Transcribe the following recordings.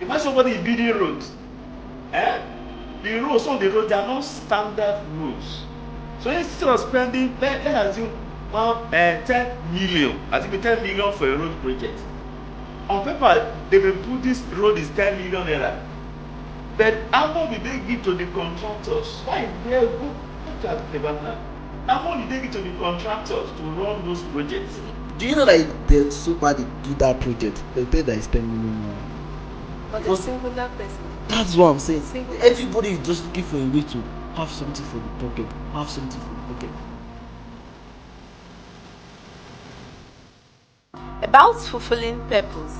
Imagine somebody is building roads. The roads, some of the roads, they are not standard roads. So instead of spending, let's assume 10 million, I think 10 million for a road project. On paper, they will put this road is 10 million naira. But how much did they give to the contractors? Why they go look at the banner? How much did they give to the contractors to run those projects? Do you know that the super they do that project? They tell that it's 10 million. But a singular person. That's what I'm saying. Single Everybody is just looking for a way to have something for the pocket. Have something for the pocket. About fulfilling purpose.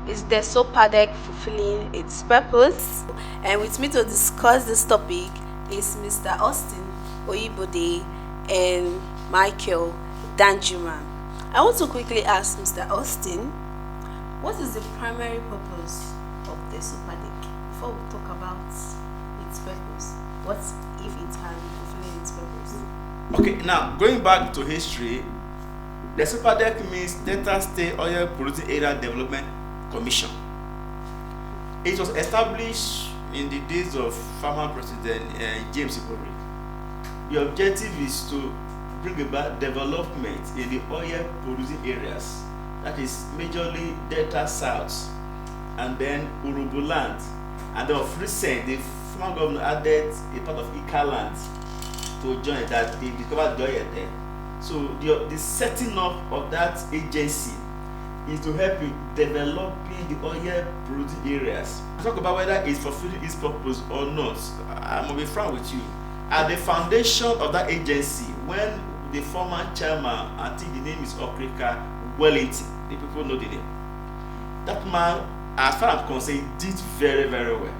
Is DESOPADEC fulfilling its purpose? And with me to discuss this topic is Mr. Austin Oyibode and Michael Danjuma. I want to quickly ask Mr. Austin, what is the primary purpose of DESOPADEC? Before we talk about its purpose, what if it has been fulfilling its purpose? Okay, now going back to history, DESOPADEC means Delta State Oil Producing Area Development Commission. It was established in the days of former President James Okrika. The objective is to bring about development in the oil producing areas, that is majorly Delta South and then Urubuland, and then of recent the former government added a part of Ikaland to join that. They discovered the oil there. So the setting up of that agency is to help in developing the oil producing areas. Talk about whether it's fulfilling its purpose or not. I'm gonna be frank with you. At the foundation of that agency, when the former chairman, I think the name is Okrika Wellington, the people know the name. That man, as far as I'm concerned, did very, very well.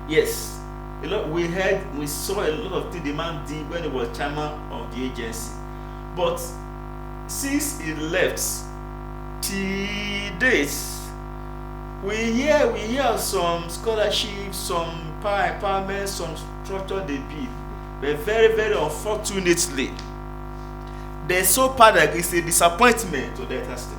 Yes, we saw a lot of things the man did when he was chairman of the agency. But since he left, till days, we hear some scholarships, some power empowerment, some structure they build. But very, very unfortunately, the DESOPADEC is a disappointment to Delta State.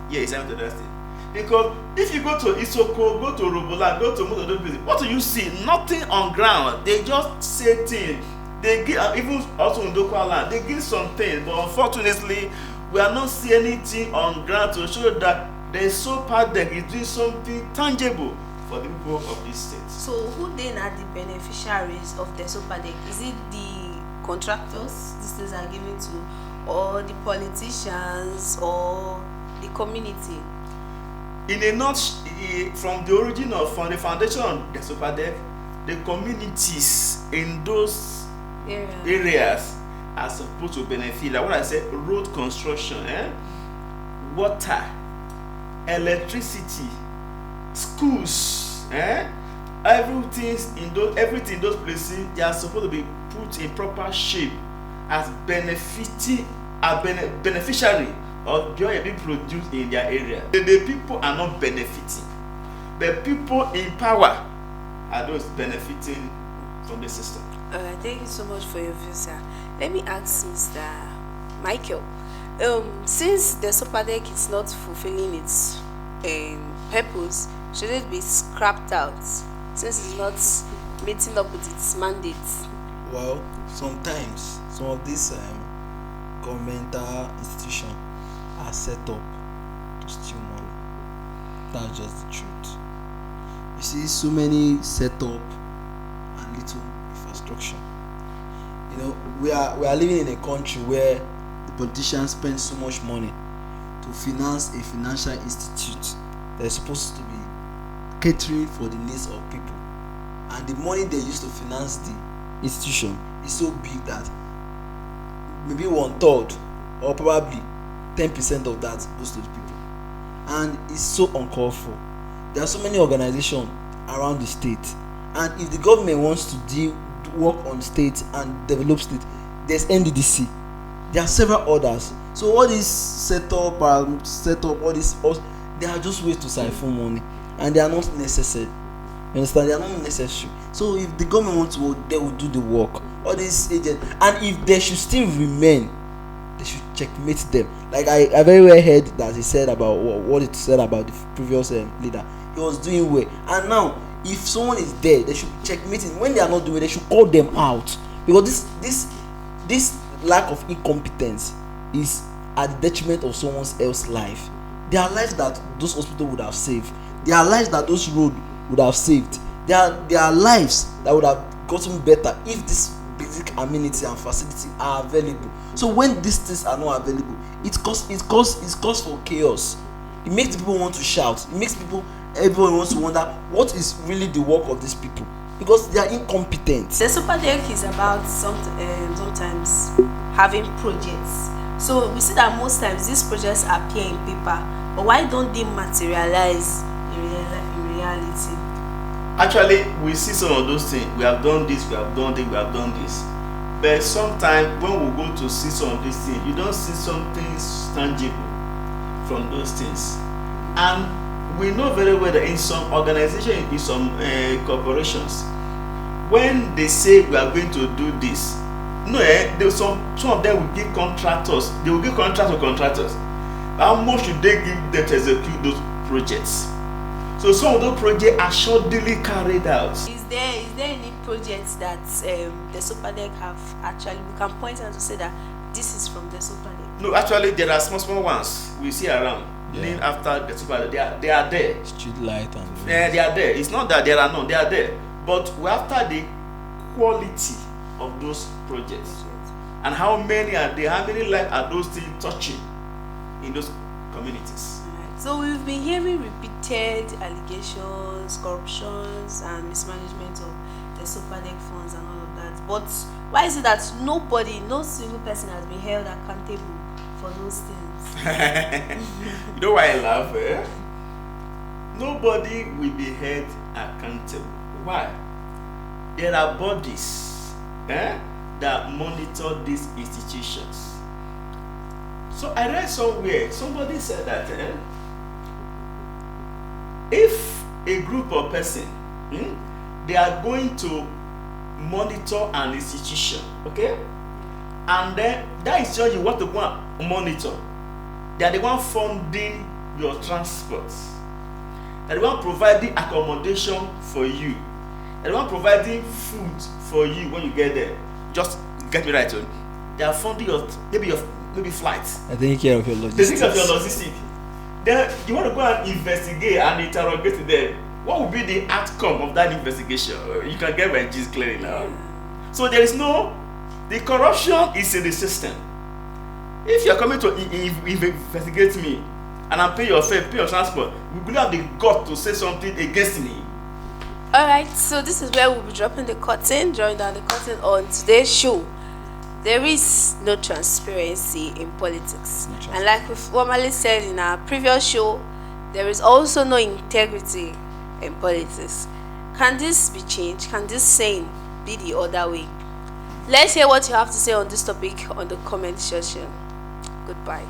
Yeah, it's to Delta State. Because if you go to Isoko, go to Robola, go to most of those places, what do you see? Nothing on ground. They just say things. They give, even also in local land, they give some things, but unfortunately, we are not seeing anything on ground to show that the DESOPADEC is doing something tangible for the people of this state. So who then are the beneficiaries of DESOPADEC? Is it the contractors these things are given to, or the politicians, or the community? In a nutshell, from the foundation of DESOPADEC, the communities in those areas are supposed to benefit. Like what I said, road construction, water, electricity, schools, everything in those places, they are supposed to be put in proper shape as beneficiary of the oil being produced in their area. The people are not benefiting. The people in power are those benefiting from the system. Thank you so much for your view, sir. Let me ask Mr. Michael. Since the DESOPADEC is not fulfilling its purpose, should it be scrapped out since it's not meeting up with its mandate? Well, sometimes some of these governmental institutions are set up to steal money. That's just the truth. You see so many set up and little infrastructure. You know, we are living in a country where the politicians spend so much money to finance a financial institute that's supposed to be catering for the needs of people, and the money they use to finance the institution is so big that maybe 1/3 or probably 10% of that goes to the people, and it's so uncalled for. There are so many organizations around the state, and if the government wants to work on state and develop state, there's NDDC, there are several others. So all this set up, all this, they are just ways to siphon money, and they are not necessary. You understand? They are not necessary. So if the government wants to work, they will do the work. All these agents, and if they should still remain, they should checkmate them. Like I very well heard that he said about what he said about the previous leader. He was doing well, and now if someone is there, they should checkmate him. When they are not doing, they should call them out, because this lack of incompetence is at the detriment of someone else's life. There are lives that those hospitals would have saved. There are lives that those roads would have saved. There are lives that would have gotten better if this basic amenity and facility are available. So when these things are not available, it cause for chaos. It makes people want to shout. It makes everyone wants to wonder what is really the work of these people, because they are incompetent. The DESOPADEC is about sometimes having projects. So we see that most times these projects appear in paper, but why don't they materialize in reality? Actually, we see some of those things. We have done this, we have done this, we have done this. But sometimes when we go to see some of these things, you don't see something tangible from those things. And we know very well that in some organizations, in some corporations, when they say we are going to do this, some of them will give contractors. They will give contracts to contractors. How much should they give them to execute those projects? So some of those projects are shoddily carried out. Is there any projects that the DESOPADEC have actually, we can point out to say that this is from the DESOPADEC? No, actually there are small ones we see around. Named after the DESOPADEC. They are there. Street light and they are there. It's not that there are none, they are there. But we're after the quality of those projects. And how many are there? How many lives are those things touching in those communities? So we've been hearing repeated allegations, corruptions, and mismanagement of the DESOPADEC funds and all of that. But why is it that no single person has been held accountable for those things? You know why I laugh? Nobody will be held accountable. Why? There are bodies that monitor these institutions. So I read somewhere, somebody said that if a group of person they are going to monitor an institution, okay, and then that institution you want to go and monitor, they are the one funding your transport, they are the one providing accommodation for you, they are the one providing food for you when you get there. Just get me right, they are funding your maybe flights. I take care of your logistics. They take care of your logistics. Then you want to go and investigate and interrogate them. What will be the outcome of that investigation? You can get my gist clearly now. So there is the corruption is in the system. If you are coming to investigate me and I'm paying your fare, pay your transport, we will have the gut to say something against me. Alright, so this is where we'll be drawing down the curtain on today's show. There is no transparency in politics. And like we formally said in our previous show, there is also no integrity in politics. Can this be changed? Can this saying be the other way? Let's hear what you have to say on this topic on the comment section. Goodbye.